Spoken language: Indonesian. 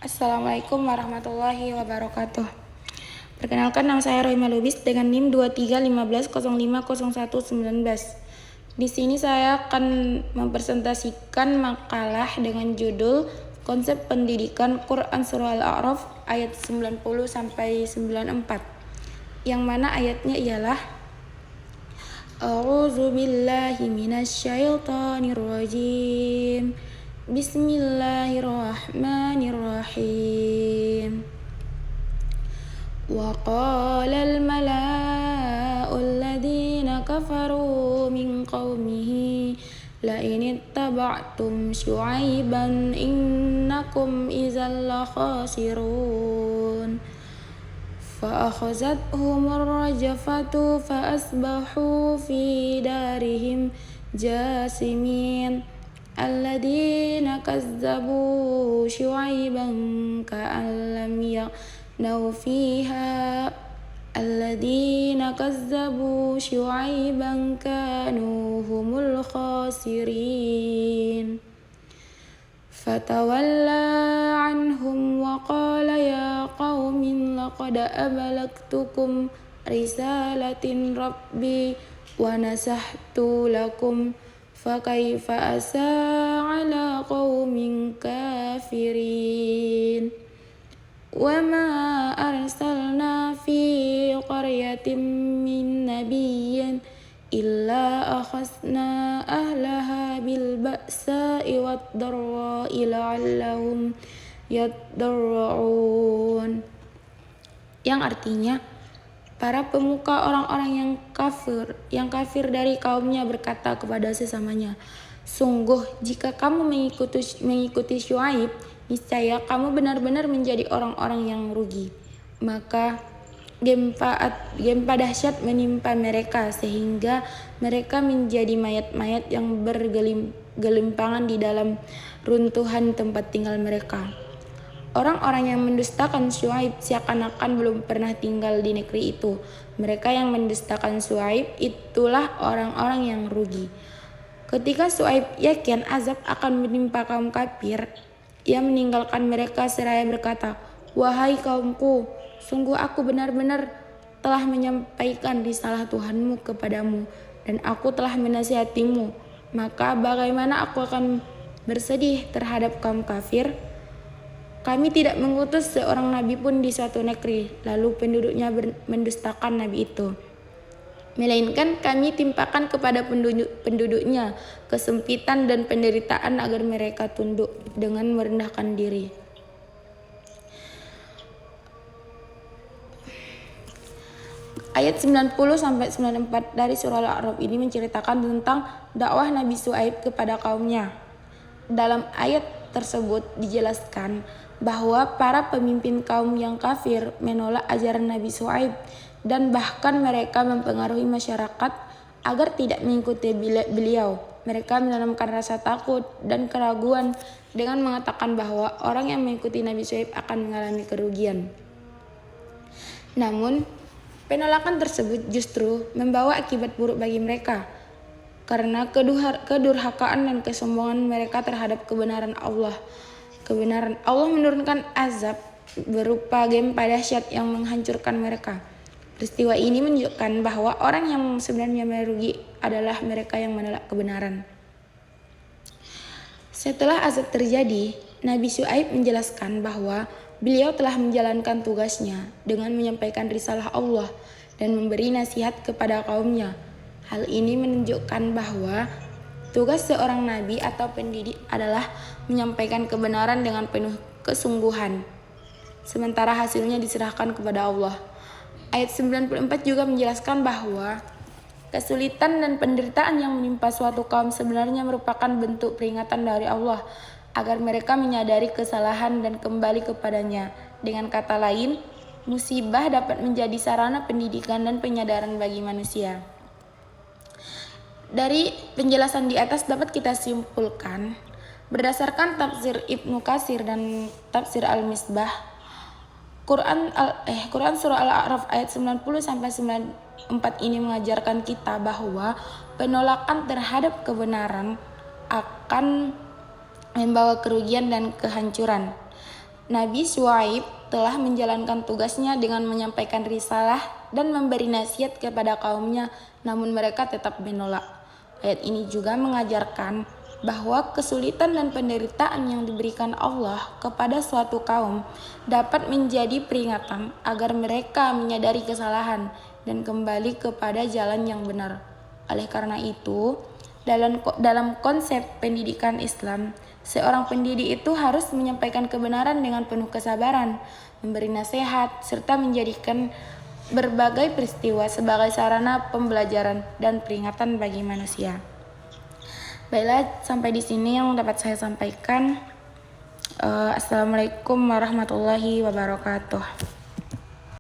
Assalamualaikum warahmatullahi wabarakatuh. Perkenalkan, nama saya Rohima Lubis dengan NIM 2315050119. Di sini saya akan mempresentasikan makalah dengan judul Konsep Pendidikan Quran Surah Al-A'raf ayat 90 sampai 94. Yang mana ayatnya ialah A'udzu billahi minasyaitonir rajim. Bismillahirrahmanirrahim. Wa qala al-mala'u alladhina kafaru min qaumihi la in ittaba'tum syu'aiban innakum idzal khasirun. فأخذتهم الرجفة فأصبحوا في دارهم جاثمين الذين كذبوا شعيبا كأن لم يغنوا فيها الذين كذبوا شعيبا كانوا هم الخاسرين فتولى عنهم وقال يا قوم لقد أبلغتكم رسالة ربي ونصحت لكم فكيف أسى على قوم كافرين وما أرسلنا في قرية من نبي إلا أخذنا أهلها بالبأساء والضراء لعلهم يضرعون, yang artinya para pemuka orang-orang yang kafir dari kaumnya berkata kepada sesamanya, sungguh jika kamu mengikuti Syuaib, niscaya kamu benar-benar menjadi orang-orang yang rugi. Maka gempa dahsyat menimpa mereka sehingga mereka menjadi mayat-mayat yang bergelimpangan di dalam runtuhan tempat tinggal mereka. Orang-orang yang mendustakan Syuaib seakan-akan belum pernah tinggal di negeri itu. Mereka yang mendustakan Syuaib itulah orang-orang yang rugi. Ketika Syuaib yakin azab akan menimpa kaum kafir, ia meninggalkan mereka seraya berkata, wahai kaumku, sungguh aku benar-benar telah menyampaikan risalah Tuhanmu kepadamu dan aku telah menasihatimu. Maka bagaimana aku akan bersedih terhadap kaum kafir? Kami tidak mengutus seorang nabi pun di suatu negeri, lalu penduduknya mendustakan nabi itu. Melainkan kami timpakan kepada penduduknya kesempitan dan penderitaan agar mereka tunduk dengan merendahkan diri. Ayat 90-94 dari surah Al-A'raf ini menceritakan tentang dakwah Nabi Syuaib kepada kaumnya. Dalam ayat tersebut dijelaskan bahwa para pemimpin kaum yang kafir menolak ajaran Nabi Syuaib dan bahkan mereka mempengaruhi masyarakat agar tidak mengikuti beliau. Mereka menanamkan rasa takut dan keraguan dengan mengatakan bahwa orang yang mengikuti Nabi Syuaib akan mengalami kerugian. Namun, penolakan tersebut justru membawa akibat buruk bagi mereka karena kedurhakaan dan kesombongan mereka terhadap kebenaran Allah. Kebenaran Allah menurunkan azab berupa gempa dahsyat yang menghancurkan mereka. Peristiwa ini menunjukkan bahwa orang yang sebenarnya merugi adalah mereka yang menolak kebenaran. Setelah azab terjadi, Nabi Syuaib menjelaskan bahwa beliau telah menjalankan tugasnya dengan menyampaikan risalah Allah dan memberi nasihat kepada kaumnya. Hal ini menunjukkan bahwa tugas seorang nabi atau pendidik adalah menyampaikan kebenaran dengan penuh kesungguhan, sementara hasilnya diserahkan kepada Allah. Ayat 94 juga menjelaskan bahwa kesulitan dan penderitaan yang menimpa suatu kaum sebenarnya merupakan bentuk peringatan dari Allah agar mereka menyadari kesalahan dan kembali kepadanya. Dengan kata lain, musibah dapat menjadi sarana pendidikan dan penyadaran bagi manusia. Dari penjelasan di atas dapat kita simpulkan, berdasarkan tafsir Ibnu Katsir dan tafsir Al-Misbah, Quran surah Al-A'raf ayat 90-94 ini mengajarkan kita bahwa penolakan terhadap kebenaran akan membawa kerugian dan kehancuran. Nabi Syuaib telah menjalankan tugasnya dengan menyampaikan risalah dan memberi nasihat kepada kaumnya, namun mereka tetap menolak. Ayat ini juga mengajarkan bahwa kesulitan dan penderitaan yang diberikan Allah kepada suatu kaum dapat menjadi peringatan agar mereka menyadari kesalahan dan kembali kepada jalan yang benar. Oleh karena itu, dalam konsep pendidikan Islam, seorang pendidik itu harus menyampaikan kebenaran dengan penuh kesabaran, memberi nasihat, serta menjadikan berbagai peristiwa sebagai sarana pembelajaran dan peringatan bagi manusia. Baiklah, sampai di sini yang dapat saya sampaikan. Assalamualaikum warahmatullahi wabarakatuh.